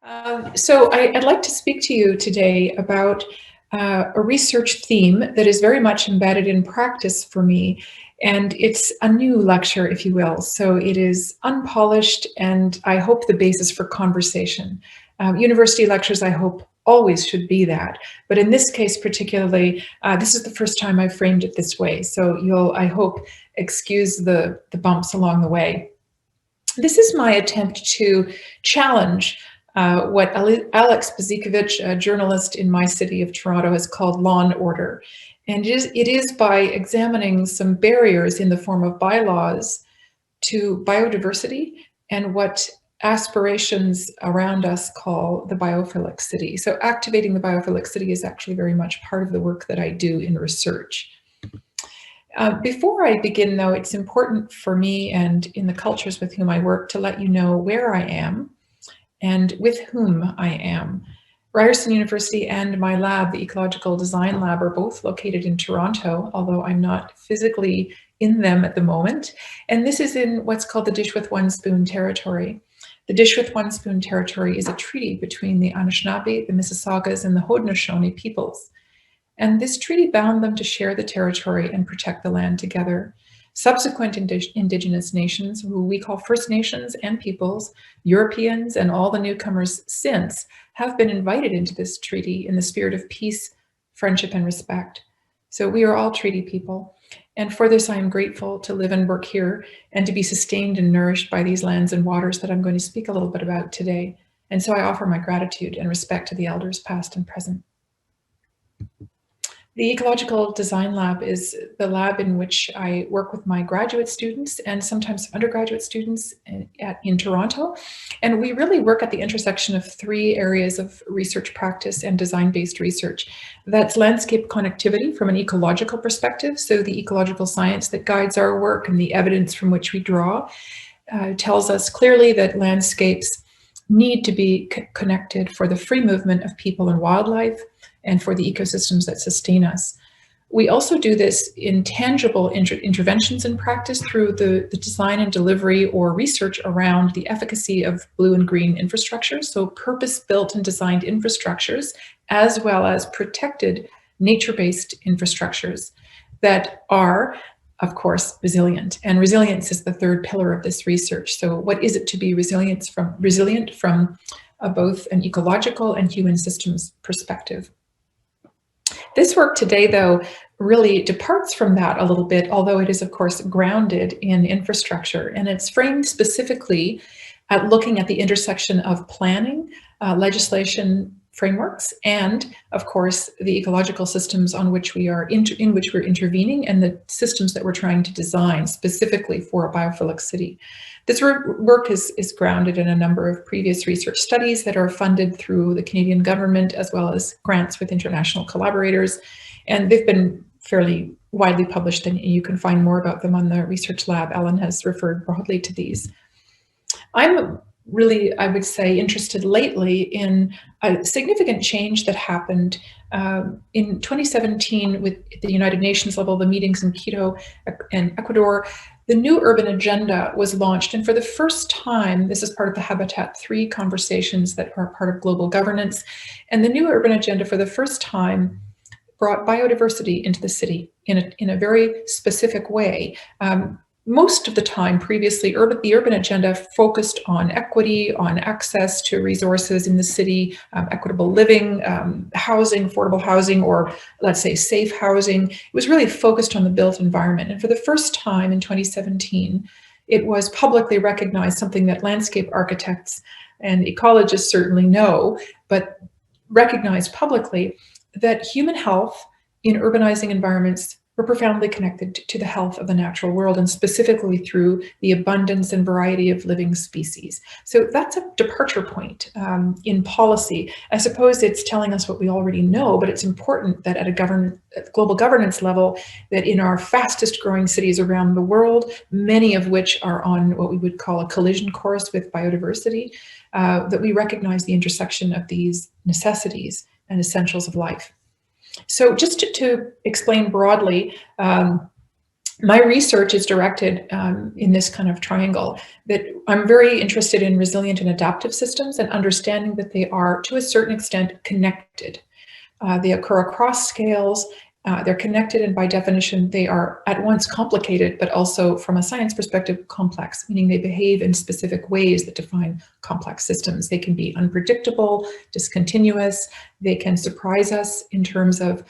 I'd like to speak to you today about a research theme that is very much embedded in practice for me, and it's a new lecture, if you will. So it is unpolished, and I hope the basis for conversation. University lectures, I hope, always should be that, but in this case particularly, this is the first time I've framed it this way. So you'll, I hope, excuse the bumps along the way. This is my attempt to challenge what Alex Bezikovic, a journalist in my city of Toronto, has called law and order. And it is by examining some barriers in the form of bylaws to biodiversity and what aspirations around us call the biophilic city. So activating the biophilic city is actually very much part of the work that I do in research. Before I begin, though, it's important for me and in the cultures with whom I work to let you know where I am and with whom I am. Ryerson University and my lab, the Ecological Design Lab, are both located in Toronto, although I'm not physically in them at the moment. And this is in what's called the Dish with One Spoon territory. The Dish with One Spoon territory is a treaty between the Anishinaabe, the Mississaugas, and the Haudenosaunee peoples. And this treaty bound them to share the territory and protect the land together. Subsequent Indigenous nations, who we call First Nations and peoples, Europeans, and all the newcomers since, have been invited into this treaty in the spirit of peace, friendship, and respect. So we are all treaty people. And for this, I am grateful to live and work here and to be sustained and nourished by these lands and waters that I'm going to speak a little bit about today. And so I offer my gratitude and respect to the elders past and present. The Ecological Design Lab is the lab in which I work with my graduate students and sometimes undergraduate students in Toronto. And we really work at the intersection of three areas of research practice and design-based research. That's landscape connectivity from an ecological perspective. So the ecological science that guides our work and the evidence from which we draw tells us clearly that landscapes need to be connected for the free movement of people and wildlife, and for the ecosystems that sustain us. We also do this in tangible interventions in practice through the design and delivery or research around the efficacy of blue and green infrastructure, so purpose-built and designed infrastructures, as well as protected nature-based infrastructures that are, of course, resilient. And resilience is the third pillar of this research. So what is it to be resilient from both an ecological and human systems perspective? This work today, though, really departs from that a little bit, although it is, of course, grounded in infrastructure. And it's framed specifically at looking at the intersection of planning, legislation frameworks, and, of course, the ecological systems on which we are in which we're intervening, and the systems that we're trying to design specifically for a biophilic city. This work is grounded in a number of previous research studies that are funded through the Canadian government, as well as grants with international collaborators. And they've been fairly widely published, and you can find more about them on the research lab. Ellen has referred broadly to these. I'm really, I would say, interested lately in a significant change that happened in 2017 with the United Nations level, the meetings in Quito and Ecuador. The new urban agenda was launched, and for the first time, this is part of the Habitat 3 conversations that are part of global governance, and the new urban agenda for the first time brought biodiversity into the city in a very specific way. Most of the time previously, the urban agenda focused on equity, on access to resources in the city, equitable living, housing, affordable housing, or let's say safe housing. It was really focused on the built environment. And for the first time in 2017, it was publicly recognized, something that landscape architects and ecologists certainly know, but recognized publicly, that human health in urbanizing environments were profoundly connected to the health of the natural world, and specifically through the abundance and variety of living species. So that's a departure point in policy. I suppose it's telling us what we already know, but it's important that at a global governance level, that in our fastest growing cities around the world, many of which are on what we would call a collision course with biodiversity, that we recognize the intersection of these necessities and essentials of life. So just to explain broadly, My research is directed in this kind of triangle, that I'm very interested in resilient and adaptive systems and understanding that they are, to a certain extent, connected. They occur across scales, they're connected, and by definition, they are at once complicated, but also, from a science perspective, complex, meaning they behave in specific ways that define complex systems. They can be unpredictable, discontinuous, they can surprise us in terms of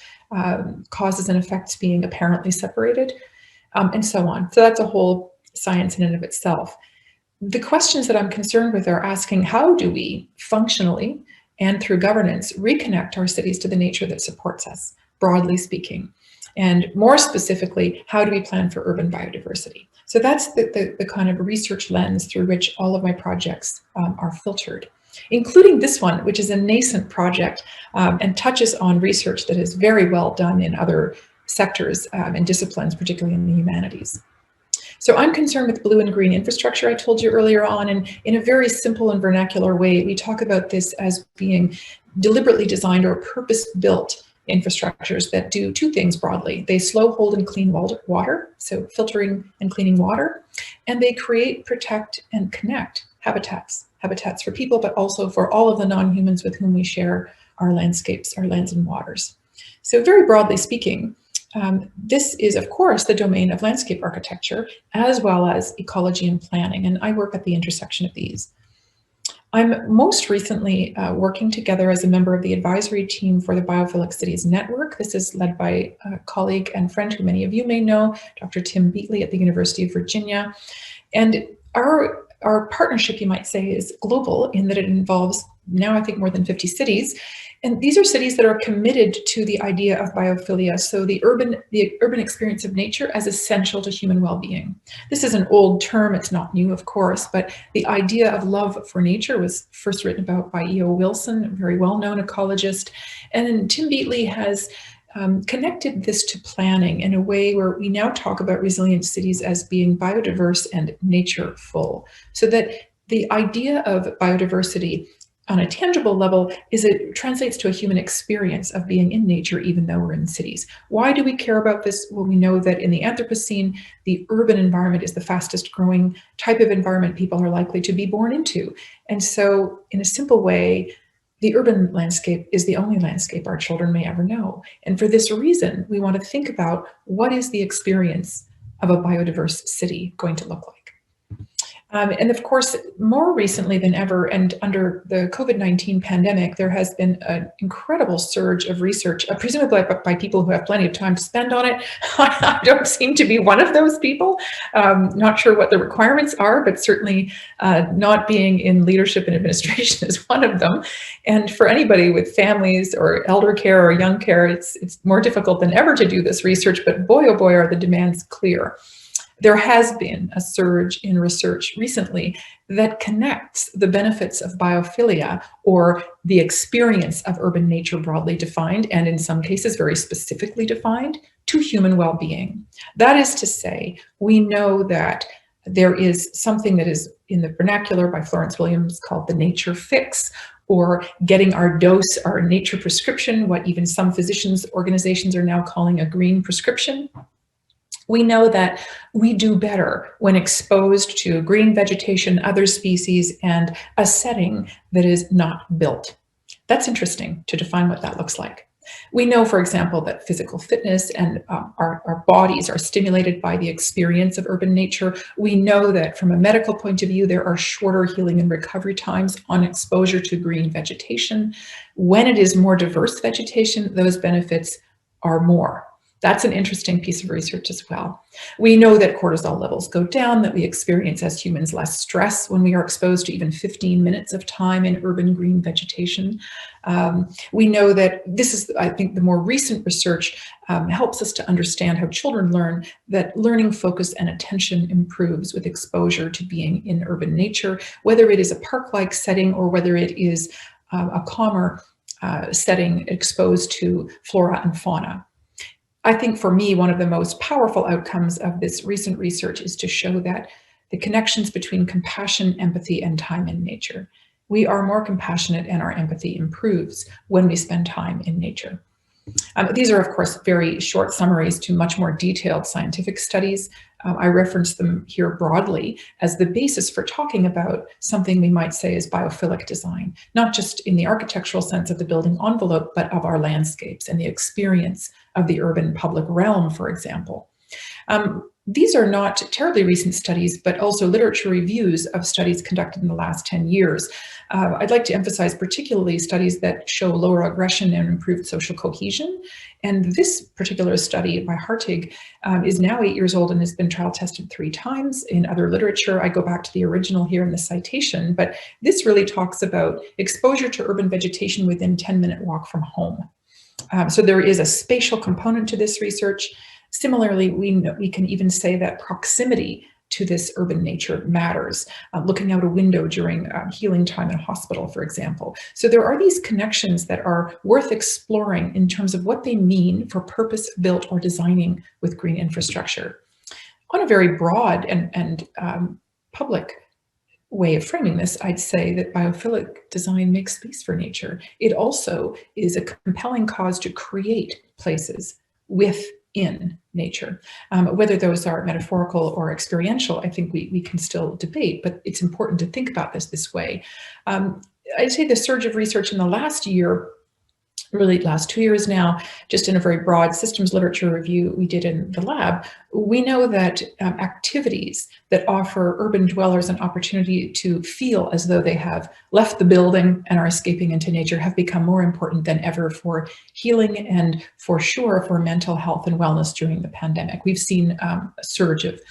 causes and effects being apparently separated, and so on. So that's a whole science in and of itself. The questions that I'm concerned with are asking, how do we functionally and through governance reconnect our cities to the nature that supports us, broadly speaking? And more specifically, how do we plan for urban biodiversity? So that's the kind of research lens through which all of my projects are filtered, including this one, which is a nascent project and touches on research that is very well done in other sectors and disciplines, particularly in the humanities. So I'm concerned with blue and green infrastructure, I told you earlier on, and in a very simple and vernacular way, we talk about this as being deliberately designed or purpose-built infrastructures that do two things broadly. They slow, hold, and clean water, so filtering and cleaning water, and they create, protect, and connect habitats for people, but also for all of the non-humans with whom we share our landscapes, our lands and waters. So very broadly speaking, this is, of course, the domain of landscape architecture, as well as ecology and planning, and I work at the intersection of these. I'm most recently working together as a member of the advisory team for the Biophilic Cities Network. This is led by a colleague and friend who many of you may know, Dr. Tim Beatley at the University of Virginia. And our partnership, you might say, is global in that it involves now, I think, more than 50 cities. And these are cities that are committed to the idea of biophilia, so the urban experience of nature as essential to human well-being. This is an old term, it's not new, of course, but the idea of love for nature was first written about by E.O. Wilson, a very well-known ecologist. And then Tim Beatley has connected this to planning in a way where we now talk about resilient cities as being biodiverse and natureful, so that the idea of biodiversity on a tangible level it translates to a human experience of being in nature, even though we're in cities. Why do we care about this? Well, we know that in the Anthropocene, the urban environment is the fastest growing type of environment people are likely to be born into. And so in a simple way, the urban landscape is the only landscape our children may ever know. And for this reason, we want to think about what is the experience of a biodiverse city going to look like. And of course, more recently than ever, and under the COVID-19 pandemic, there has been an incredible surge of research, presumably by people who have plenty of time to spend on it. I don't seem to be one of those people. Not sure what the requirements are, but certainly not being in leadership and administration is one of them. And for anybody with families or elder care or young care, it's more difficult than ever to do this research, but boy, oh boy, are the demands clear. There has been a surge in research recently that connects the benefits of biophilia, or the experience of urban nature broadly defined, and in some cases very specifically defined, to human well-being. That is to say, we know that there is something that is in the vernacular by Florence Williams called the nature fix, or getting our dose, our nature prescription, what even some physicians' organizations are now calling a green prescription. We know that we do better when exposed to green vegetation, other species, and a setting that is not built. That's interesting to define what that looks like. We know, for example, that physical fitness and our bodies are stimulated by the experience of urban nature. We know that from a medical point of view, there are shorter healing and recovery times on exposure to green vegetation. When it is more diverse vegetation, those benefits are more. That's an interesting piece of research as well. We know that cortisol levels go down, that we experience as humans less stress when we are exposed to even 15 minutes of time in urban green vegetation. We know that this is, I think, the more recent research helps us to understand how children learn, that learning focus and attention improves with exposure to being in urban nature, whether it is a park-like setting or whether it is a calmer setting exposed to flora and fauna. I think for me, one of the most powerful outcomes of this recent research is to show that the connections between compassion, empathy, and time in nature. We are more compassionate and our empathy improves when we spend time in nature. These are, of course, very short summaries to much more detailed scientific studies. I reference them here broadly as the basis for talking about something we might say is biophilic design, not just in the architectural sense of the building envelope, but of our landscapes and the experience of the urban public realm, for example. These are not terribly recent studies, but also literature reviews of studies conducted in the last 10 years. I'd like to emphasize particularly studies that show lower aggression and improved social cohesion. And this particular study by Hartig is now 8 years old and has been trial tested 3 times. In other literature, I go back to the original here in the citation, but this really talks about exposure to urban vegetation within 10-minute walk from home. So there is a spatial component to this research. Similarly, we can even say that proximity to this urban nature matters, looking out a window during healing time in a hospital, for example. So there are these connections that are worth exploring in terms of what they mean for purpose-built or designing with green infrastructure. On a very broad and public way of framing this, I'd say that biophilic design makes space for nature. It also is a compelling cause to create places within nature. Whether those are metaphorical or experiential, I think we can still debate, but it's important to think about this way. I'd say the surge of research in the last year, really last 2 years now, just in a very broad systems literature review we did in the lab, we know that activities that offer urban dwellers an opportunity to feel as though they have left the building and are escaping into nature have become more important than ever for healing and for sure for mental health and wellness during the pandemic. We've seen a surge of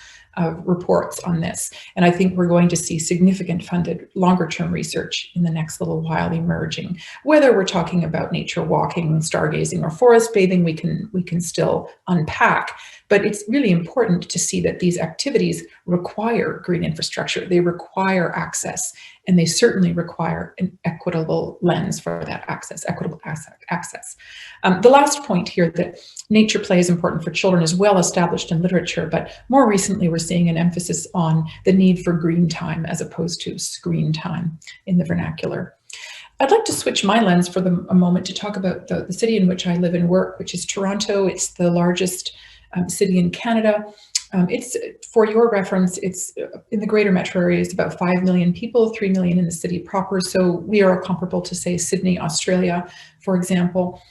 reports on this. And I think we're going to see significant funded longer-term research in the next little while emerging. Whether we're talking about nature walking, stargazing, or forest bathing, we can still unpack. But it's really important to see that these activities require green infrastructure. They require access, and they certainly require an equitable lens for that access, equitable access. The last point here, that nature play is important for children, is well established in literature, but more recently we're seeing an emphasis on the need for green time as opposed to screen time in the vernacular. I'd like to switch my lens for a moment to talk about the city in which I live and work, which is Toronto. It's the largest city in Canada. It's, for your reference, it's in the greater metro area, it's about 5 million people, 3 million in the city proper. So we are comparable to, say, Sydney, Australia, for example.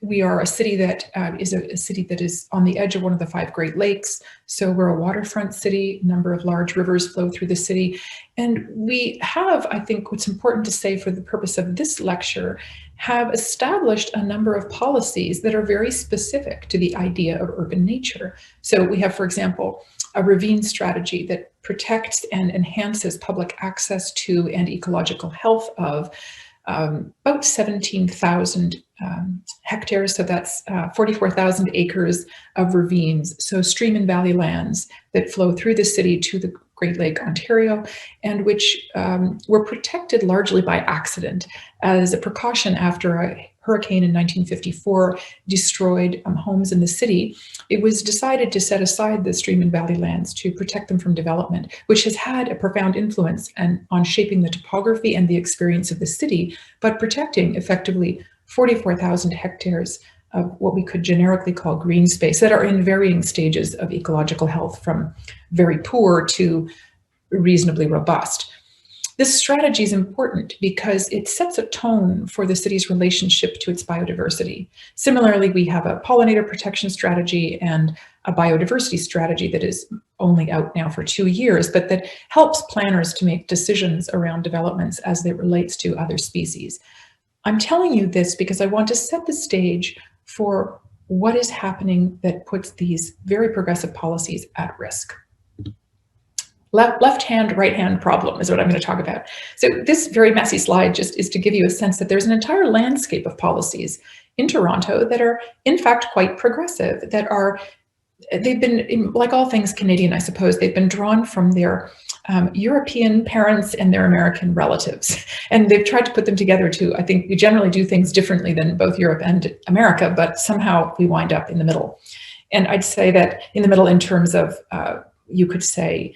We are a city that is a city that is on the edge of one of the 5 Great Lakes. So we're a waterfront city. A number of large rivers flow through the city. And we have, I think what's important to say for the purpose of this lecture, have established a number of policies that are very specific to the idea of urban nature. So we have, for example, a ravine strategy that protects and enhances public access to and ecological health of about 17,000 hectares, so that's 44,000 acres of ravines, so stream and valley lands that flow through the city to the Great Lake, Ontario, and which were protected largely by accident as a precaution after a hurricane in 1954 destroyed homes in the city. It was decided to set aside the stream and valley lands to protect them from development, which has had a profound influence on shaping the topography and the experience of the city, but protecting effectively 44,000 hectares of what we could generically call green space that are in varying stages of ecological health, from very poor to reasonably robust. This strategy is important because it sets a tone for the city's relationship to its biodiversity. Similarly, we have a pollinator protection strategy and a biodiversity strategy that is only out now for 2 years, but that helps planners to make decisions around developments as it relates to other species. I'm telling you this because I want to set the stage for what is happening that puts these very progressive policies at risk. Left hand, right hand problem is what I'm going to talk about. So this very messy slide just is to give you a sense that there's an entire landscape of policies in Toronto that are in fact quite progressive, they've been, like all things Canadian, I suppose, they've been drawn from their European parents and their American relatives. And they've tried to put them together to, I think we generally do things differently than both Europe and America, but somehow we wind up in the middle. And I'd say that in the middle in terms of, you could say,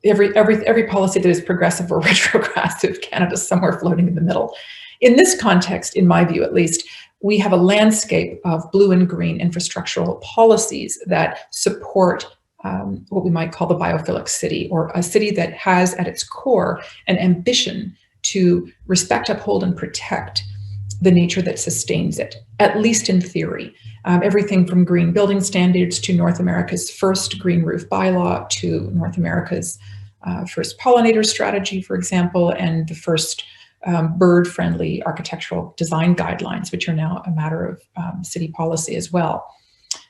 every policy that is progressive or retrogressive, Canada's somewhere floating in the middle. In this context, in my view at least, we have a landscape of blue and green infrastructural policies that support what we might call the biophilic city, or a city that has at its core an ambition to respect, uphold, and protect the nature that sustains it, at least in theory. Everything from green building standards to North America's first green roof bylaw, to North America's first pollinator strategy, for example, and the first bird-friendly architectural design guidelines, which are now a matter of city policy as well.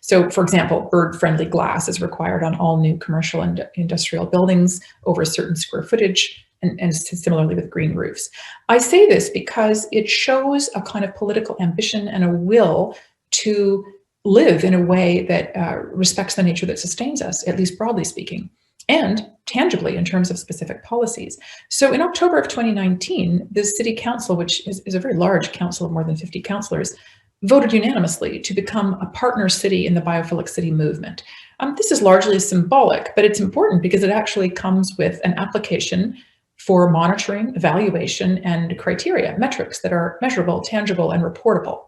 So, for example, bird-friendly glass is required on all new commercial and industrial buildings over a certain square footage, and similarly with green roofs. I say this because it shows a kind of political ambition and a will to live in a way that respects the nature that sustains us, at least broadly speaking, and tangibly in terms of specific policies. So in October of 2019, the City Council, which is a very large council of more than 50 councillors, voted unanimously to become a partner city in the Biophilic City movement. This is largely symbolic, but it's important because it actually comes with an application for monitoring, evaluation, and criteria, metrics that are measurable, tangible, and reportable.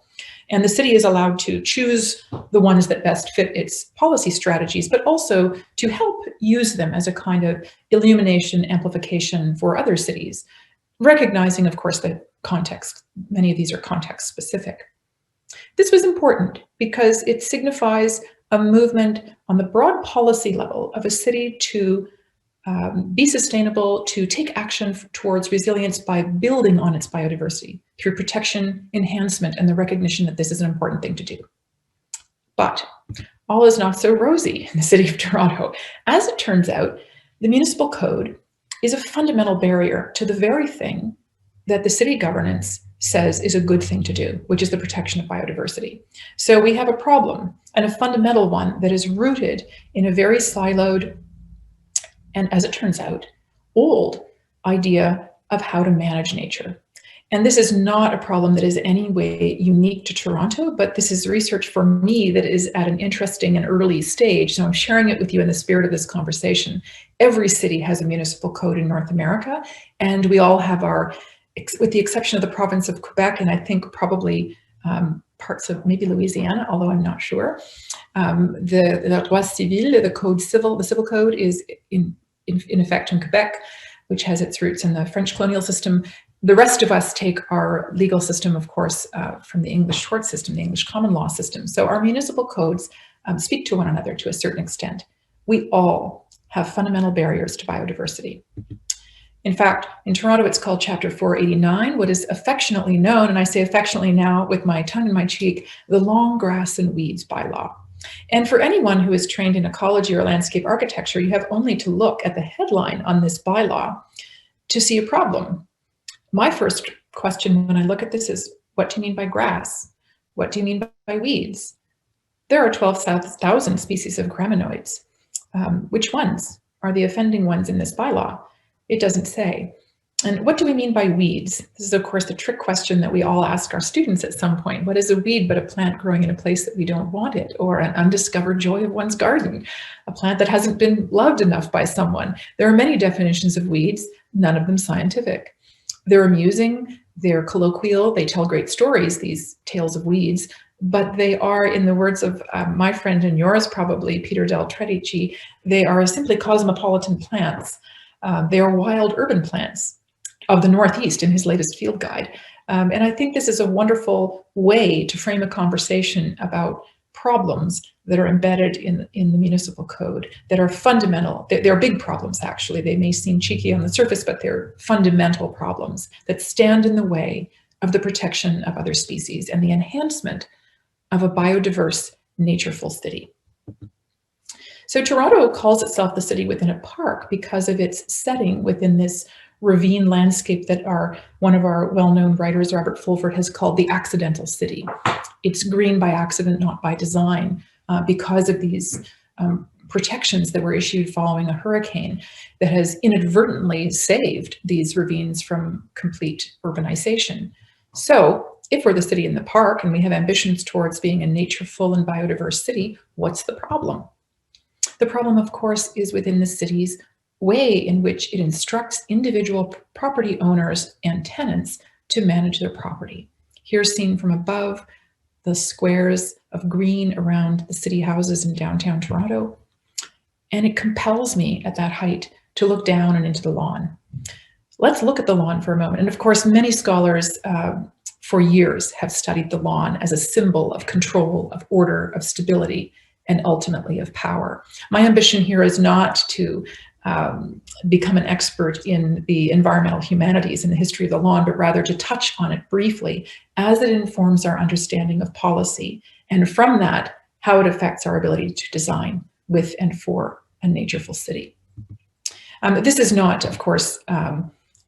And the city is allowed to choose the ones that best fit its policy strategies, but also to help use them as a kind of illumination, amplification for other cities, recognizing, of course, the context. Many of these are context specific. This was important because it signifies a movement on the broad policy level of a city to be sustainable, to take action towards resilience by building on its biodiversity through protection, enhancement, and the recognition that this is an important thing to do. But all is not so rosy in the City of Toronto. As it turns out, the municipal code is a fundamental barrier to the very thing that the city governance says is a good thing to do, which is the protection of biodiversity. So we have a problem, and a fundamental one, that is rooted in a very siloed, and as it turns out, old idea of how to manage nature. And this is not a problem that is in any way unique to Toronto, but this is research for me that is at an interesting and early stage. So I'm sharing it with you in the spirit of this conversation. Every city has a municipal code in North America, and we all have our, with the exception of the province of Quebec, and I think probably parts of maybe Louisiana, although I'm not sure. The droit civil, the code civil, the civil code is in effect in Quebec, which has its roots in the French colonial system. The rest of us take our legal system, of course, from the English tort system, the English common law system. So our municipal codes speak to one another to a certain extent. We all have fundamental barriers to biodiversity. In fact, in Toronto, it's called Chapter 489, what is affectionately known, and I say affectionately now with my tongue in my cheek, the Long Grass and Weeds Bylaw. And for anyone who is trained in ecology or landscape architecture, you have only to look at the headline on this bylaw to see a problem. My first question when I look at this is, what do you mean by grass? What do you mean by weeds? There are 12,000 species of graminoids. Which ones are the offending ones in this bylaw? It doesn't say. And what do we mean by weeds? This is, of course, the trick question that we all ask our students at some point. What is a weed but a plant growing in a place that we don't want it, or an undiscovered joy of one's garden, a plant that hasn't been loved enough by someone? There are many definitions of weeds, none of them scientific. They're amusing, they're colloquial, they tell great stories, these tales of weeds, but they are, in the words of my friend and yours probably, Peter Del Tredici, they are simply cosmopolitan plants. They are wild urban plants of the Northeast in his latest field guide. And I think this is a wonderful way to frame a conversation about problems that are embedded in the municipal code that are fundamental. They're big problems, actually. They may seem cheeky on the surface, but they're fundamental problems that stand in the way of the protection of other species and the enhancement of a biodiverse, natureful city. So Toronto calls itself the city within a park because of its setting within this ravine landscape that one of our well-known writers, Robert Fulford, has called the accidental city. It's green by accident, not by design, because of these protections that were issued following a hurricane that has inadvertently saved these ravines from complete urbanization. So if we're the city in the park and we have ambitions towards being a natureful and biodiverse city, what's the problem? The problem, of course, is within the city's way in which it instructs individual property owners and tenants to manage their property. Here, seen from above, the squares of green around the city houses in downtown Toronto. And it compels me at that height to look down and into the lawn. Let's look at the lawn for a moment. And of course, many scholars for years have studied the lawn as a symbol of control, of order, of stability, and ultimately of power. My ambition here is not to become an expert in the environmental humanities and the history of the lawn, but rather to touch on it briefly as it informs our understanding of policy. And from that, how it affects our ability to design with and for a natureful city. This is not, of course,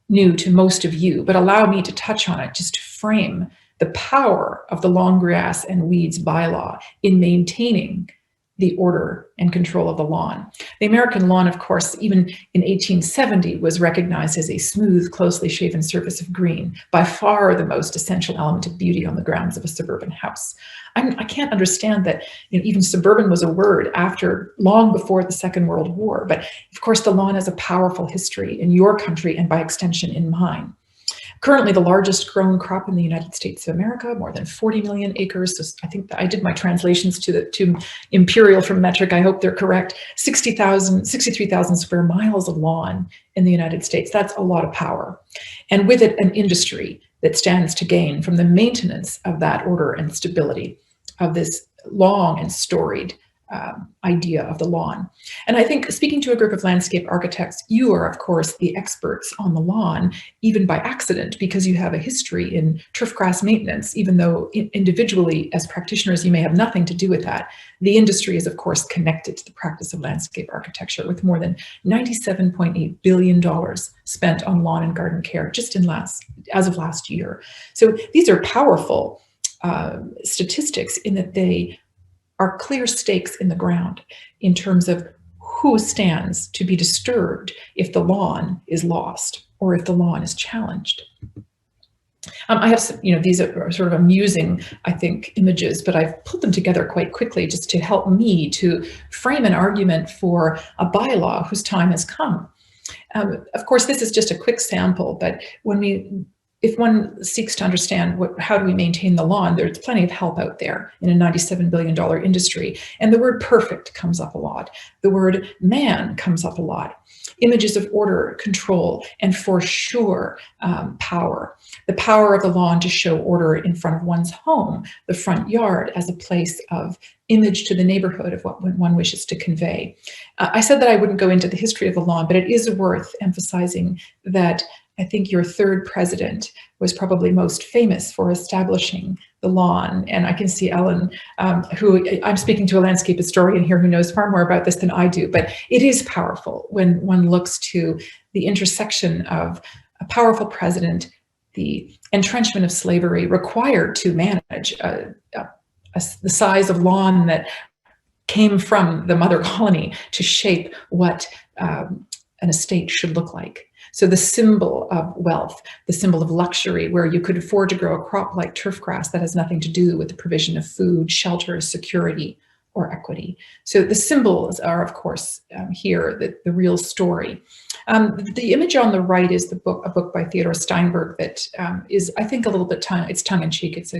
new to most of you, but allow me to touch on it just to frame the power of the long grass and weeds bylaw in maintaining the order and control of the lawn. The American lawn, of course, even in 1870 was recognized as a smooth, closely shaven surface of green, by far the most essential element of beauty on the grounds of a suburban house. I can't understand that even suburban was a word long before the Second World War, but of course the lawn has a powerful history in your country and by extension in mine. Currently the largest grown crop in the United States of America, more than 40 million acres. So I think I did my translations to imperial from metric. I hope they're correct. 63,000 square miles of lawn in the United States. That's a lot of power. And with it, an industry that stands to gain from the maintenance of that order and stability of this long and storied idea of the lawn. And I think, speaking to a group of landscape architects, you are, of course, the experts on the lawn, even by accident, because you have a history in turf grass maintenance, even though individually, as practitioners, you may have nothing to do with that. The industry is, of course, connected to the practice of landscape architecture, with more than $97.8 billion spent on lawn and garden care just as of last year. So these are powerful statistics in that they are clear stakes in the ground in terms of who stands to be disturbed if the lawn is lost or if the lawn is challenged. I have some, these are sort of amusing, I think, images, but I've put them together quite quickly just to help me to frame an argument for a bylaw whose time has come. Of course, this is just a quick sample, but if one seeks to understand how do we maintain the lawn, there's plenty of help out there in a $97 billion industry. And the word perfect comes up a lot. The word man comes up a lot. Images of order, control, and for sure, power. The power of the lawn to show order in front of one's home, the front yard, as a place of image to the neighborhood of what one wishes to convey. I said that I wouldn't go into the history of the lawn, but it is worth emphasizing that I think your third president was probably most famous for establishing the lawn. And I can see Ellen, who I'm speaking to a landscape historian here who knows far more about this than I do, but it is powerful when one looks to the intersection of a powerful president, the entrenchment of slavery required to manage the size of lawn that came from the mother colony to shape what an estate should look like. So the symbol of wealth, the symbol of luxury, where you could afford to grow a crop like turf grass that has nothing to do with the provision of food, shelter, security, or equity. So the symbols are, of course, here, the real story. The image on the right is a book by Theodore Steinberg that is, I think, a little bit tongue-in-cheek. It's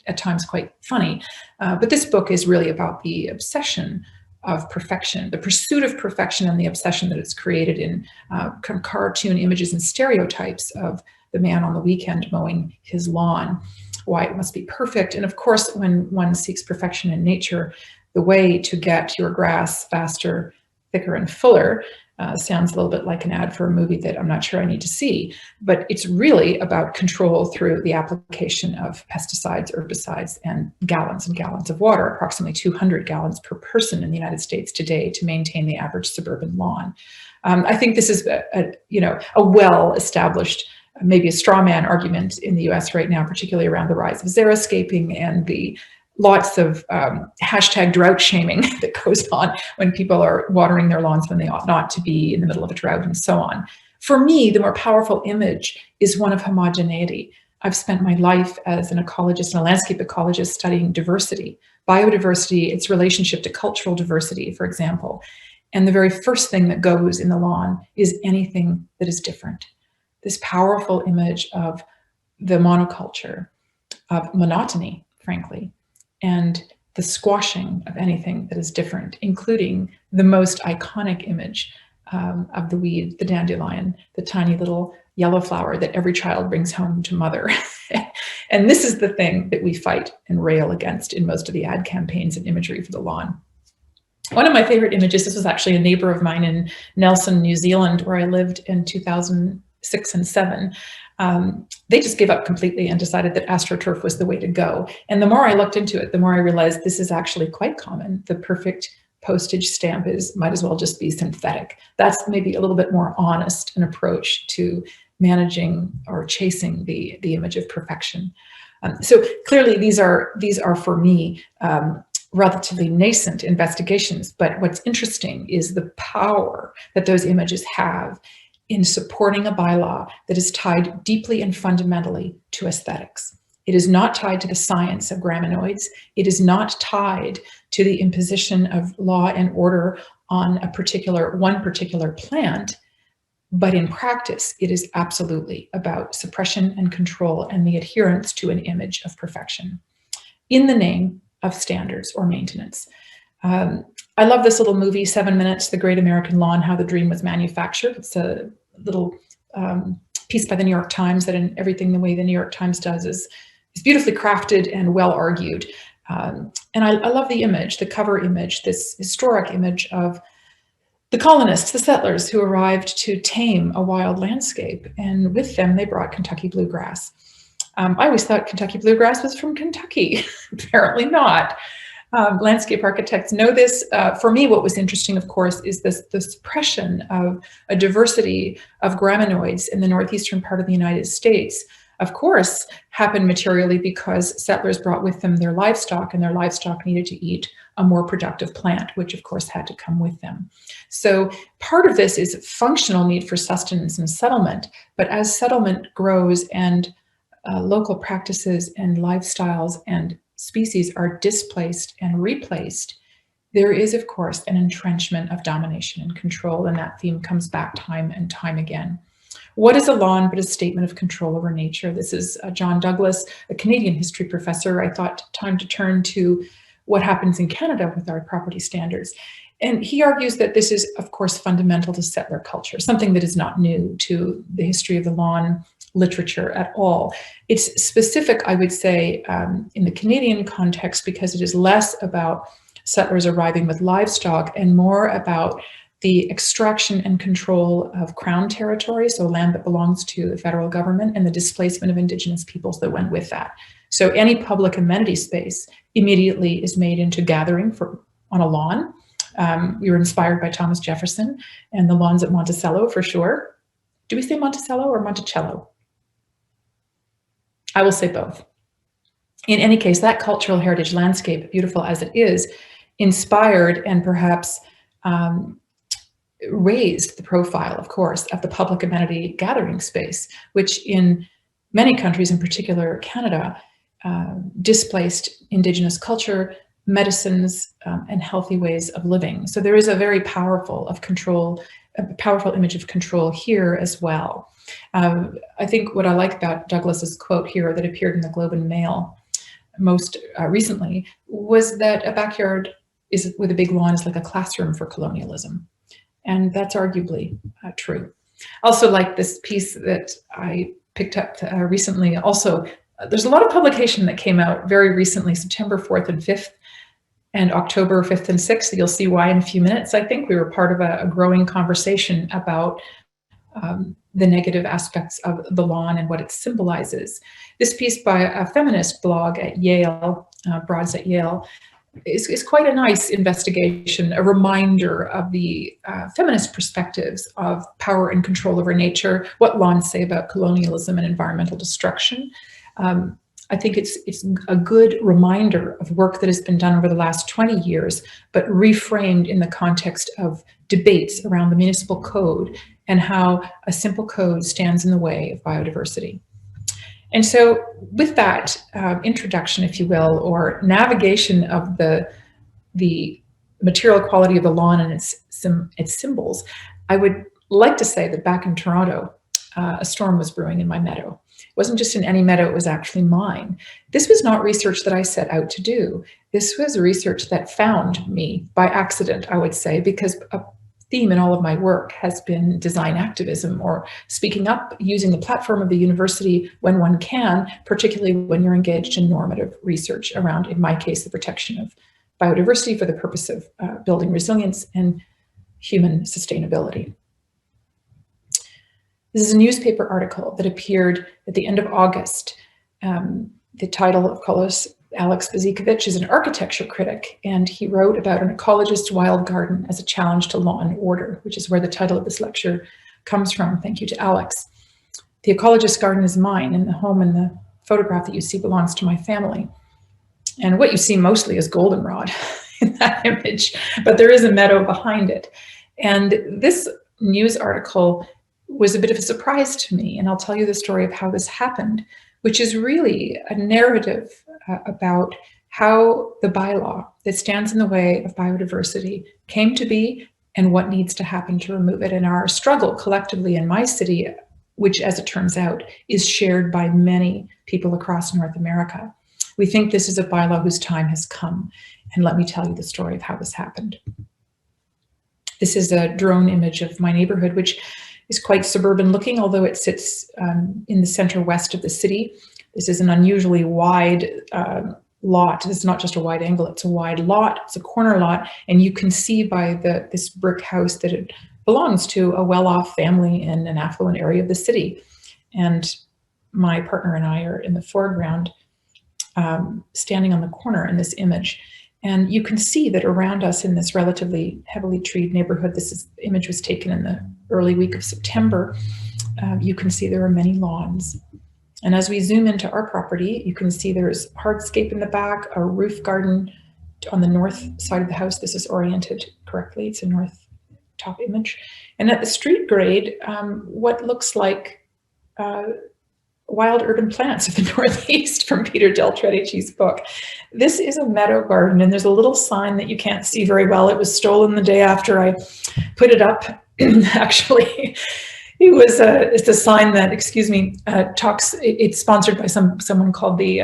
at times quite funny. But this book is really about the obsession of perfection, the pursuit of perfection and the obsession that it's created in cartoon images and stereotypes of the man on the weekend mowing his lawn, why it must be perfect. And of course, when one seeks perfection in nature, the way to get your grass faster, thicker, and fuller sounds a little bit like an ad for a movie that I'm not sure I need to see, but it's really about control through the application of pesticides, herbicides, and gallons of water, approximately 200 gallons per person in the United States today to maintain the average suburban lawn. I think this is a well-established, maybe a straw man argument in the US right now, particularly around the rise of xeriscaping and the lots of hashtag drought shaming that goes on when people are watering their lawns when they ought not to be in the middle of a drought and so on. For me, the more powerful image is one of homogeneity. I've spent my life as an ecologist and a landscape ecologist studying diversity, biodiversity, its relationship to cultural diversity, for example. And the very first thing that goes in the lawn is anything that is different. This powerful image of the monoculture, of monotony, frankly, and the squashing of anything that is different, including the most iconic image of the weed, the dandelion, the tiny little yellow flower that every child brings home to mother. And this is the thing that we fight and rail against in most of the ad campaigns and imagery for the lawn. One of my favorite images, this was actually a neighbor of mine in Nelson, New Zealand, where I lived in 2006 and 7. They just gave up completely and decided that AstroTurf was the way to go. And the more I looked into it, the more I realized this is actually quite common. The perfect postage stamp might as well just be synthetic. That's maybe a little bit more honest an approach to managing or chasing the image of perfection. So clearly these are for me relatively nascent investigations, but what's interesting is the power that those images have in supporting a bylaw that is tied deeply and fundamentally to aesthetics. It is not tied to the science of graminoids. It is not tied to the imposition of law and order on one particular plant, but in practice, it is absolutely about suppression and control and the adherence to an image of perfection in the name of standards or maintenance. I love this little movie, 7 Minutes, The Great American Lawn, How the Dream Was Manufactured. It's a little piece by the New York Times that in everything the way the New York Times does is beautifully crafted and well argued. And I love the image, the cover image, this historic image of the colonists, the settlers who arrived to tame a wild landscape. And with them, they brought Kentucky bluegrass. I always thought Kentucky bluegrass was from Kentucky. Apparently not. Landscape architects know this. For me, what was interesting, of course, is the suppression of a diversity of graminoids in the northeastern part of the United States, of course, happened materially because settlers brought with them their livestock, and their livestock needed to eat a more productive plant, which of course had to come with them. So part of this is functional need for sustenance and settlement, but as settlement grows and local practices and lifestyles and species are displaced and replaced, there is, of course, an entrenchment of domination and control, and that theme comes back time and time again. What is a lawn but a statement of control over nature? This is John Douglas, a Canadian history professor. I thought time to turn to what happens in Canada with our property standards. And he argues that this is, of course, fundamental to settler culture, something that is not new to the history of the lawn literature at all. It's specific, I would say, in the Canadian context, because it is less about settlers arriving with livestock and more about the extraction and control of Crown territory, so land that belongs to the federal government, and the displacement of Indigenous peoples that went with that. So any public amenity space immediately is made into gathering on a lawn. We were inspired by Thomas Jefferson and the lawns at Monticello for sure. Do we say Monticello or Monticello? I will say both. In any case, that cultural heritage landscape, beautiful as it is, inspired and perhaps raised the profile, of course, of the public amenity gathering space, which in many countries, in particular Canada, displaced Indigenous culture, medicines, and healthy ways of living. So there is a very powerful image of control here as well. I think what I like about Douglas's quote here that appeared in the Globe and Mail most recently was that a backyard with a big lawn is like a classroom for colonialism. And that's arguably true. Also, like this piece that I picked up recently, also, there's a lot of publication that came out very recently, September 4th and 5th, and October 5th and 6th. You'll see why in a few minutes. I think we were part of a growing conversation about the negative aspects of the lawn and what it symbolizes. This piece by a feminist blog at Yale, Broads at Yale, is quite a nice investigation, a reminder of the feminist perspectives of power and control over nature, what lawns say about colonialism and environmental destruction. I think it's a good reminder of work that has been done over the last 20 years, but reframed in the context of debates around the municipal code and how a simple code stands in the way of biodiversity. And so with that introduction, if you will, or navigation of the material quality of the lawn and its symbols, I would like to say that back in Toronto, a storm was brewing in my meadow. It wasn't just in any meadow, it was actually mine. This was not research that I set out to do. This was research that found me by accident, I would say, because a theme in all of my work has been design activism, or speaking up, using the platform of the university when one can, particularly when you're engaged in normative research around, in my case, the protection of biodiversity for the purpose of building resilience and human sustainability. This is a newspaper article that appeared at the end of August. The title, of course, Alex Bezikovic is an architecture critic, and he wrote about an ecologist's wild garden as a challenge to law and order, which is where the title of this lecture comes from. Thank you to Alex. The ecologist's garden is mine, and the home in the photograph that you see belongs to my family. And what you see mostly is goldenrod in that image, but there is a meadow behind it. And this news article was a bit of a surprise to me, and I'll tell you the story of how this happened, which is really a narrative about how the bylaw that stands in the way of biodiversity came to be and what needs to happen to remove it. And our struggle collectively in my city, which, as it turns out, is shared by many people across North America. We think this is a bylaw whose time has come. And let me tell you the story of how this happened. This is a drone image of my neighborhood, which is quite suburban looking, although it sits in the center west of the city. This is an unusually wide lot. This is not just a wide angle, it's a wide lot. It's a corner lot. And you can see by this brick house that it belongs to a well-off family in an affluent area of the city. And my partner and I are in the foreground, standing on the corner in this image. And you can see that around us in this relatively heavily treed neighborhood, the image was taken in the early week of September, you can see there are many lawns. And as we zoom into our property, you can see there's hardscape in the back, a roof garden on the north side of the house. This is oriented correctly, it's a north top image. And at the street grade, what looks like Wild Urban Plants of the Northeast from Peter Del Tredici's book. This is a meadow garden, and there's a little sign that you can't see very well. It was stolen the day after I put it up. Actually, it's a sign that, it's sponsored by someone called the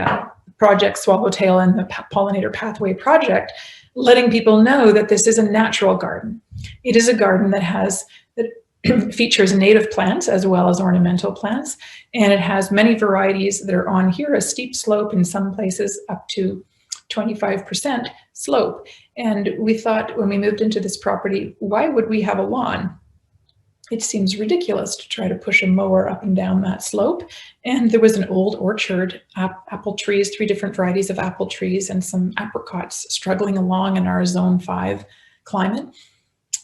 Project Swallowtail and the Pollinator Pathway Project, letting people know that this is a natural garden. It is a garden that features native plants as well as ornamental plants, and it has many varieties that are on here, a steep slope, in some places up to 25% slope. And we thought, when we moved into this property, why would we have a lawn? It seems ridiculous to try to push a mower up and down that slope. And there was an old orchard, apple trees, 3 different varieties of apple trees, and some apricots struggling along in our zone 5 climate.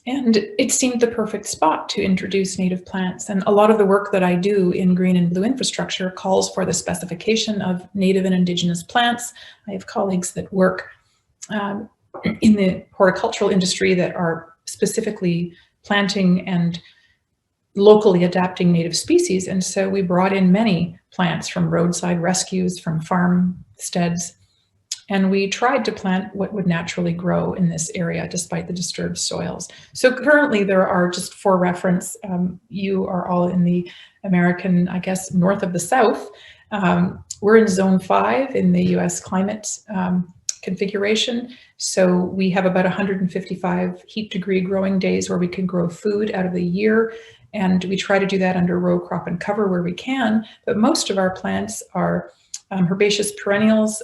And it seemed the perfect spot to introduce native plants. And a lot of the work that I do in green and blue infrastructure calls for the specification of native and indigenous plants. I have colleagues that work in the horticultural industry that are specifically planting and locally adapting native species. And so we brought in many plants from roadside rescues, from farmsteads, and we tried to plant what would naturally grow in this area despite the disturbed soils. So currently there are, just for reference, you are all in the American, I guess, north of the South. We're in zone 5 in the US climate configuration. So we have about 155 heat degree growing days where we can grow food out of the year. And we try to do that under row crop and cover where we can. But most of our plants are herbaceous perennials.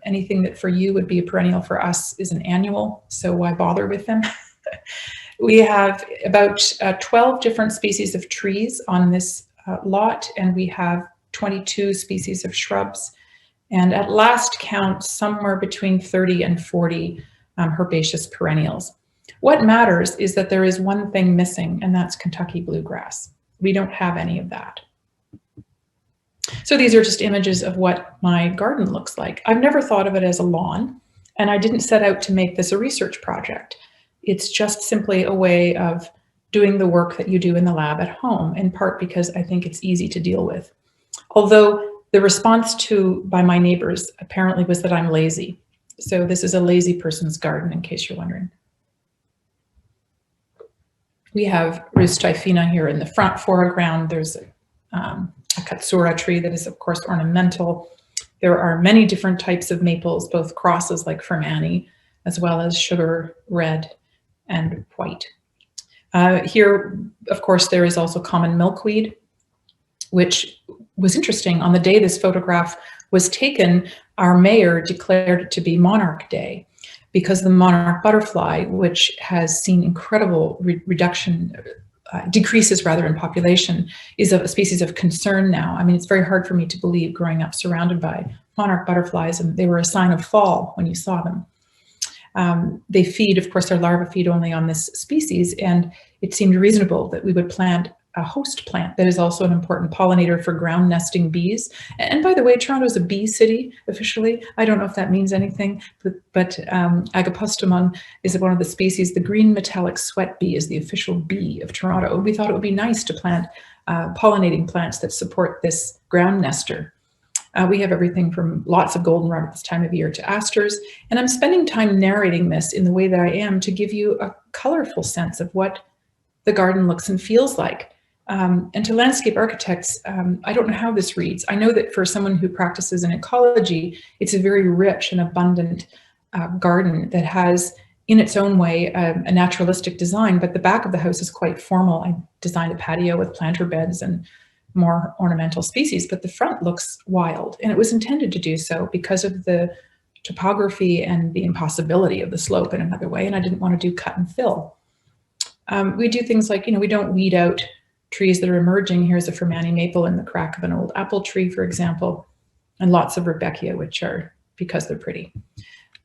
Anything that for you would be a perennial for us is an annual, so why bother with them? We have about 12 different species of trees on this lot, and we have 22 species of shrubs. And at last count, somewhere between 30 and 40 herbaceous perennials. What matters is that there is one thing missing, and that's Kentucky bluegrass. We don't have any of that. So these are just images of what my garden looks like. I've never thought of it as a lawn, and I didn't set out to make this a research project. It's just simply a way of doing the work that you do in the lab at home, in part because I think it's easy to deal with. Although the response by my neighbors apparently was that I'm lazy. So this is a lazy person's garden, in case you're wondering. We have Rhus typhina here in the front foreground. There's a katsura tree that is, of course, ornamental. There are many different types of maples, both crosses like Fermanni, as well as sugar red and white. Here, of course, there is also common milkweed, which was interesting. On the day this photograph was taken, our mayor declared it to be Monarch Day, because the monarch butterfly, which has seen incredible decreases rather in population, is a species of concern now. I mean, it's very hard for me to believe growing up surrounded by monarch butterflies, and they were a sign of fall when you saw them. They feed, of course, their larvae feed only on this species, and it seemed reasonable that we would plant a host plant that is also an important pollinator for ground nesting bees. And by the way, Toronto is a bee city officially. I don't know if that means anything, but Agapustamon is one of the species. The green metallic sweat bee is the official bee of Toronto. We thought it would be nice to plant pollinating plants that support this ground nester. We have everything from lots of goldenrod at this time of year to asters, and I'm spending time narrating this in the way that I am to give you a colorful sense of what the garden looks and feels like. And to landscape architects, I don't know how this reads. I know that for someone who practices in ecology, it's a very rich and abundant garden that has, in its own way, a naturalistic design, but the back of the house is quite formal. I designed a patio with planter beds and more ornamental species, but the front looks wild, and it was intended to do so because of the topography and the impossibility of the slope in another way, and I didn't want to do cut and fill. We do things like, we don't weed out trees that are emerging. Here's a Fermanni maple in the crack of an old apple tree, for example, and lots of Rudbeckia, which are because they're pretty.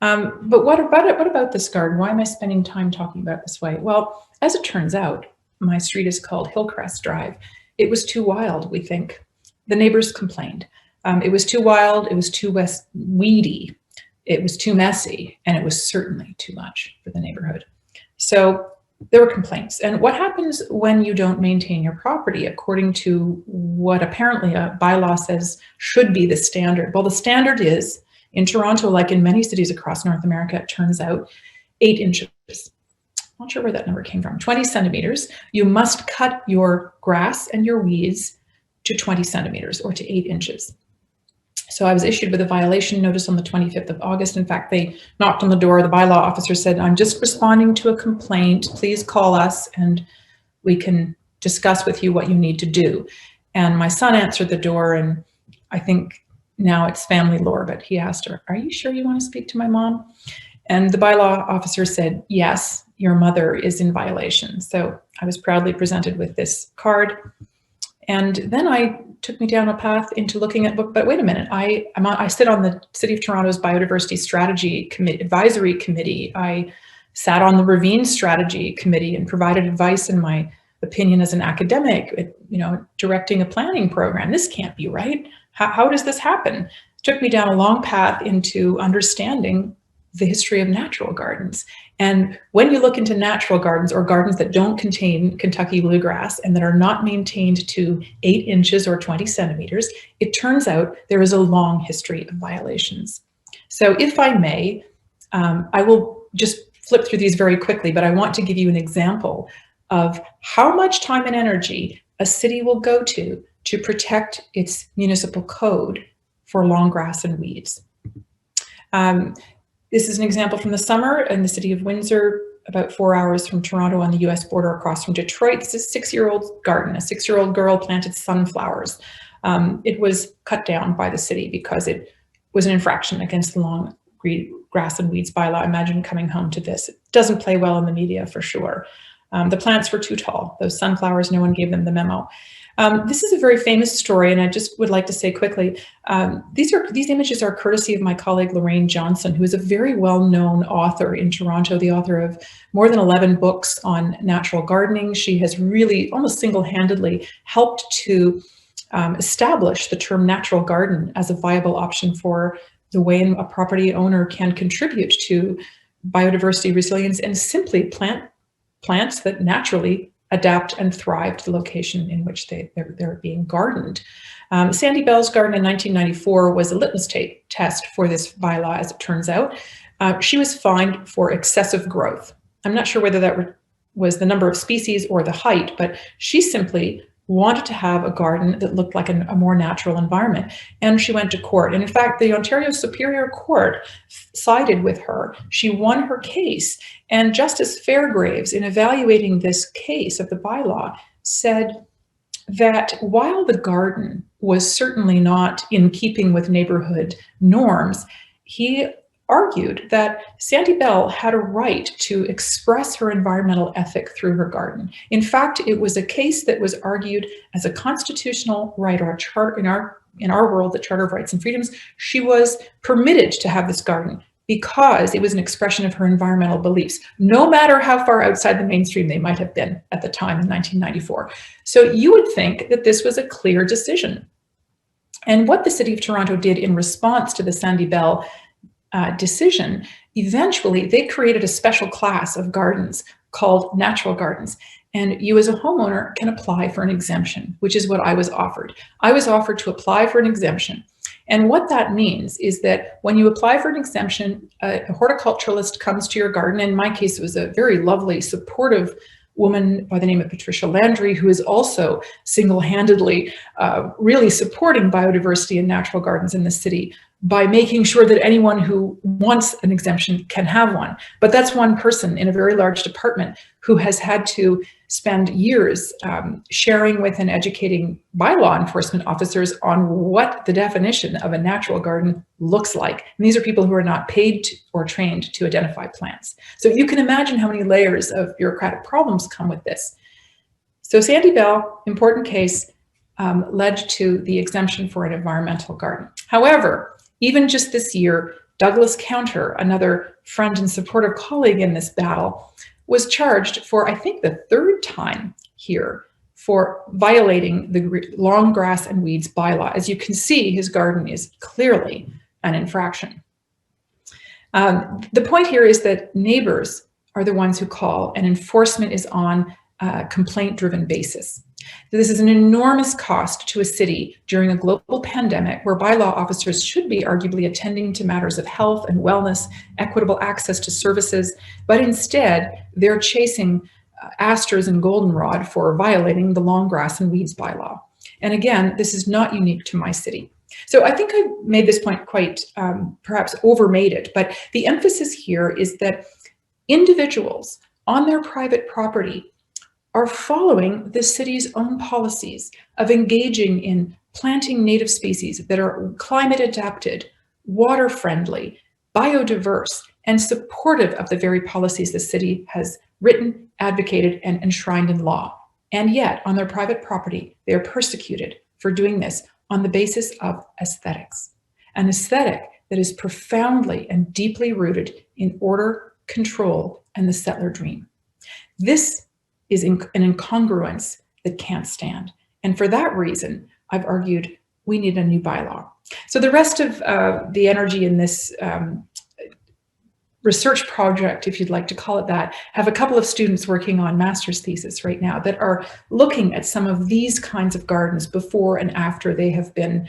But what about this garden? Why am I spending time talking about it this way? Well, as it turns out, my street is called Hillcrest Drive. It was too wild, we think. The neighbors complained. It was too wild, it was too weedy, it was too messy, and it was certainly too much for the neighborhood. So there were complaints. And what happens when you don't maintain your property according to what apparently a bylaw says should be the standard? Well, the standard is, in Toronto, like in many cities across North America, it turns out, 8 inches. Not sure where that number came from, 20 centimeters. You must cut your grass and your weeds to 20 centimeters or to 8 inches. So I was issued with a violation notice on the 25th of August. In fact, they knocked on the door. The bylaw officer said, "I'm just responding to a complaint. Please call us and we can discuss with you what you need to do." And my son answered the door, and I think now it's family lore, but he asked her, "Are you sure you want to speak to my mom?" And the bylaw officer said, "Yes, your mother is in violation." So I was proudly presented with this card. And then I took me down a path into looking at, but wait a minute, I sit on the City of Toronto's Biodiversity Strategy Advisory Committee. I sat on the Ravine Strategy Committee and provided advice in my opinion as an academic, directing a planning program. This can't be right. How does this happen? It took me down a long path into understanding the history of natural gardens. And when you look into natural gardens or gardens that don't contain Kentucky bluegrass and that are not maintained to 8 inches or 20 centimeters, it turns out there is a long history of violations. So if I may, I will just flip through these very quickly, but I want to give you an example of how much time and energy a city will go to protect its municipal code for long grass and weeds. This is an example from the summer in the city of Windsor, about 4 hours from Toronto on the US border across from Detroit. This is a 6-year-old garden. A 6-year-old girl planted sunflowers. It was cut down by the city because it was an infraction against the long grass and weeds bylaw. Imagine coming home to this. It doesn't play well in the media for sure. The plants were too tall. Those sunflowers, no one gave them the memo. This is a very famous story, and I just would like to say quickly, these images are courtesy of my colleague Lorraine Johnson, who is a very well-known author in Toronto, the author of more than 11 books on natural gardening. She has really almost single-handedly helped to establish the term natural garden as a viable option for the way a property owner can contribute to biodiversity resilience and simply plant plants that naturally adapt and thrive to the location in which they're being gardened. Sandy Bell's garden in 1994 was a litmus test for this bylaw, as it turns out. She was fined for excessive growth. I'm not sure whether that was the number of species or the height, but she simply wanted to have a garden that looked like a more natural environment. And she went to court. And in fact, the Ontario Superior Court sided with her. She won her case. And Justice Fairgraves, in evaluating this case of the bylaw, said that while the garden was certainly not in keeping with neighborhood norms, he argued that Sandy Bell had a right to express her environmental ethic through her garden. In fact, it was a case that was argued as a constitutional right, or a charter in our world, the Charter of Rights and Freedoms. She was permitted to have this garden because it was an expression of her environmental beliefs, no matter how far outside the mainstream they might have been at the time in 1994. So you would think that this was a clear decision. And what the City of Toronto did in response to the Sandy Bell decision, eventually they created a special class of gardens called natural gardens. And you as a homeowner can apply for an exemption, which is what I was offered. I was offered to apply for an exemption. And what that means is that when you apply for an exemption, a horticulturalist comes to your garden. In my case, it was a very lovely, supportive woman by the name of Patricia Landry, who is also single-handedly really supporting biodiversity and natural gardens in the city by making sure that anyone who wants an exemption can have one. But that's one person in a very large department who has had to spend years sharing with and educating bylaw enforcement officers on what the definition of a natural garden looks like. And these are people who are not paid or trained to identify plants. So you can imagine how many layers of bureaucratic problems come with this. So Sandy Bell, important case, led to the exemption for an environmental garden. However, even just this year, Douglas Counter, another friend and supportive colleague in this battle, was charged for, I think, the third time here for violating the long grass and weeds bylaw. As you can see, his garden is clearly an infraction. The point here is that neighbors are the ones who call, and enforcement is on a complaint-driven basis. This is an enormous cost to a city during a global pandemic where bylaw officers should be arguably attending to matters of health and wellness, equitable access to services, but instead they're chasing asters and goldenrod for violating the long grass and weeds bylaw. And again, this is not unique to my city. So I think I made this point quite perhaps overmade it, but the emphasis here is that individuals on their private property are following the city's own policies of engaging in planting native species that are climate adapted, water friendly, biodiverse, and supportive of the very policies the city has written, advocated, and enshrined in law. And yet, on their private property, they are persecuted for doing this on the basis of aesthetics. An aesthetic that is profoundly and deeply rooted in order, control, and the settler dream. This is an incongruence that can't stand. And for that reason, I've argued we need a new bylaw. So the rest of the energy in this research project, if you'd like to call it that, have a couple of students working on master's thesis right now that are looking at some of these kinds of gardens before and after they have been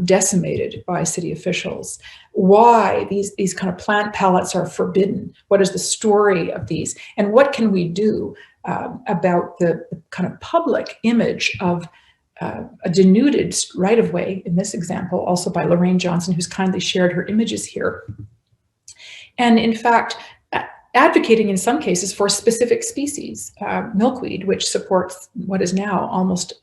decimated by city officials. Why these kind of plant pellets are forbidden. What is the story of these? And what can we do about the kind of public image of a denuded right-of-way, in this example, also by Lorraine Johnson, who's kindly shared her images here. And in fact, advocating in some cases for specific species, milkweed, which supports what is now almost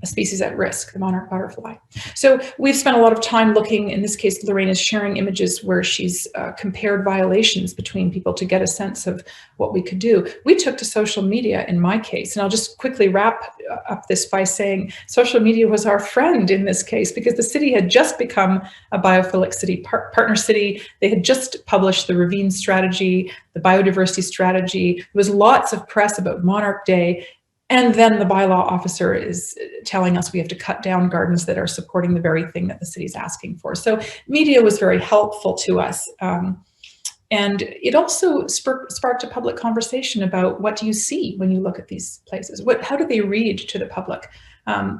a species at risk, the monarch butterfly. So we've spent a lot of time looking, in this case, Lorraine is sharing images where she's compared violations between people to get a sense of what we could do. We took to social media in my case, and I'll just quickly wrap up this by saying social media was our friend in this case because the city had just become a biophilic city, partner city. They had just published the ravine strategy, the biodiversity strategy. There was lots of press about Monarch Day. And then the bylaw officer is telling us we have to cut down gardens that are supporting the very thing that the city's asking for. So media was very helpful to us. And it also sparked a public conversation about what do you see when you look at these places? How do they read to the public?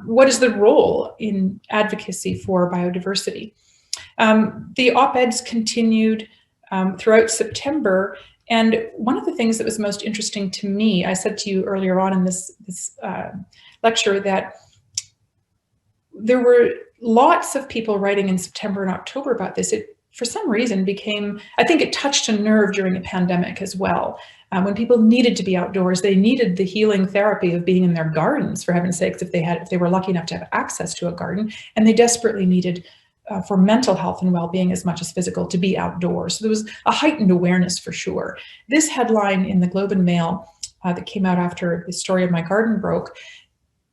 What is the role in advocacy for biodiversity? The op-eds continued throughout September. And one of the things that was most interesting to me, I said to you earlier on in this lecture that there were lots of people writing in September and October about this. It, for some reason, became, I think it touched a nerve during the pandemic as well. When people needed to be outdoors, they needed the healing therapy of being in their gardens, for heaven's sakes, if they were lucky enough to have access to a garden, and they desperately needed for mental health and well-being as much as physical to be outdoors. So there was a heightened awareness for sure. This headline in the Globe and Mail that came out after the story of my garden broke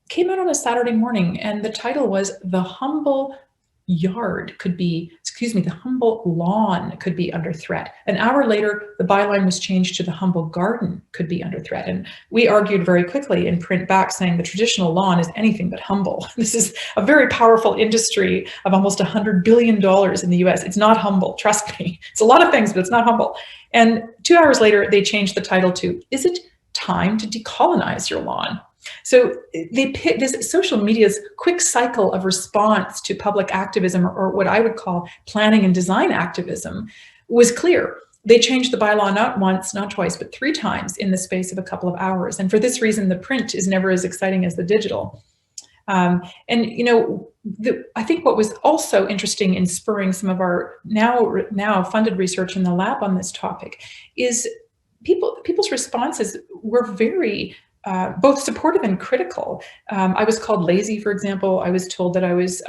came out on a Saturday morning, and the title was "The Humble Yard Could Be, the Humble Lawn Could Be Under Threat." An hour later, the byline was changed to "The Humble Garden Could Be Under Threat." And we argued very quickly in print back, saying the traditional lawn is anything but humble. This is a very powerful industry of almost $100 billion in the US. It's not humble, trust me. It's a lot of things, but it's not humble. And 2 hours later, they changed the title to "Is It Time to Decolonize Your Lawn?" So they picked this social media's quick cycle of response to public activism, or what I would call planning and design activism, was clear. They changed the bylaw not once, not twice, but 3 times in the space of a couple of hours. And for this reason, the print is never as exciting as the digital. And you know, I think what was also interesting in spurring some of our now funded research in the lab on this topic is people's responses were very both supportive and critical. I was called lazy, for example. I was told that I was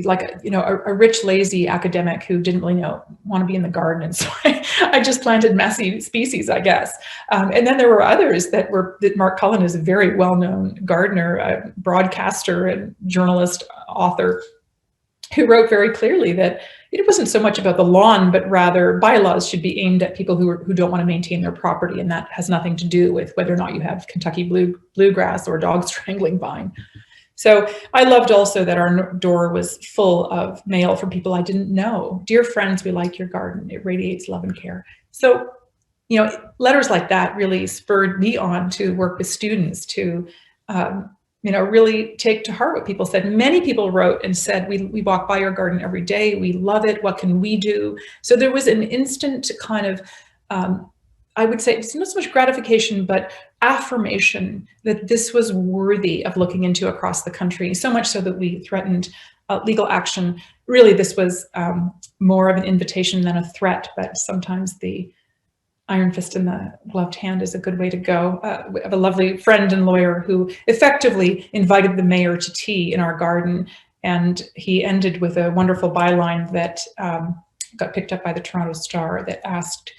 like a rich, lazy academic who didn't really want to be in the garden, and so I just planted messy species, I guess. And then there were others that Mark Cullen is a very well-known gardener, a broadcaster, and journalist, author, who wrote very clearly that it wasn't so much about the lawn, but rather bylaws should be aimed at people who don't want to maintain their property, and that has nothing to do with whether or not you have Kentucky bluegrass or dog strangling vine. So I loved also that our door was full of mail from people I didn't know. "Dear friends, we like your garden. It radiates love and care." So, you know, letters like that really spurred me on to work with students to really take to heart what people said. Many people wrote and said, we walk by your garden every day. We love it. What can we do? So there was an instant kind of, I would say, it's not so much gratification, but affirmation that this was worthy of looking into across the country, so much so that we threatened legal action. Really, this was more of an invitation than a threat, but sometimes the iron fist in the gloved hand is a good way to go. We have a lovely friend and lawyer who effectively invited the mayor to tea in our garden, and he ended with a wonderful byline that got picked up by the Toronto Star that asked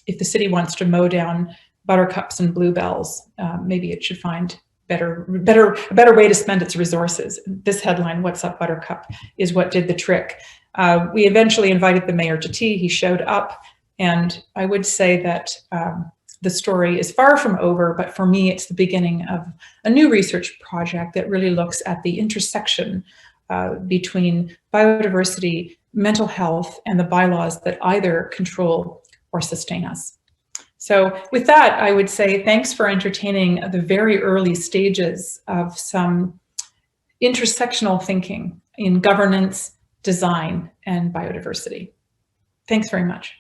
if the city wants to mow down buttercups and bluebells, maybe it should find a better way to spend its resources. This headline, "What's Up, Buttercup?" is what did the trick. We eventually invited the mayor to tea. He showed up. And I would say that the story is far from over, but for me, it's the beginning of a new research project that really looks at the intersection between biodiversity, mental health, and the bylaws that either control or sustain us. So with that, I would say thanks for entertaining the very early stages of some intersectional thinking in governance, design, and biodiversity. Thanks very much.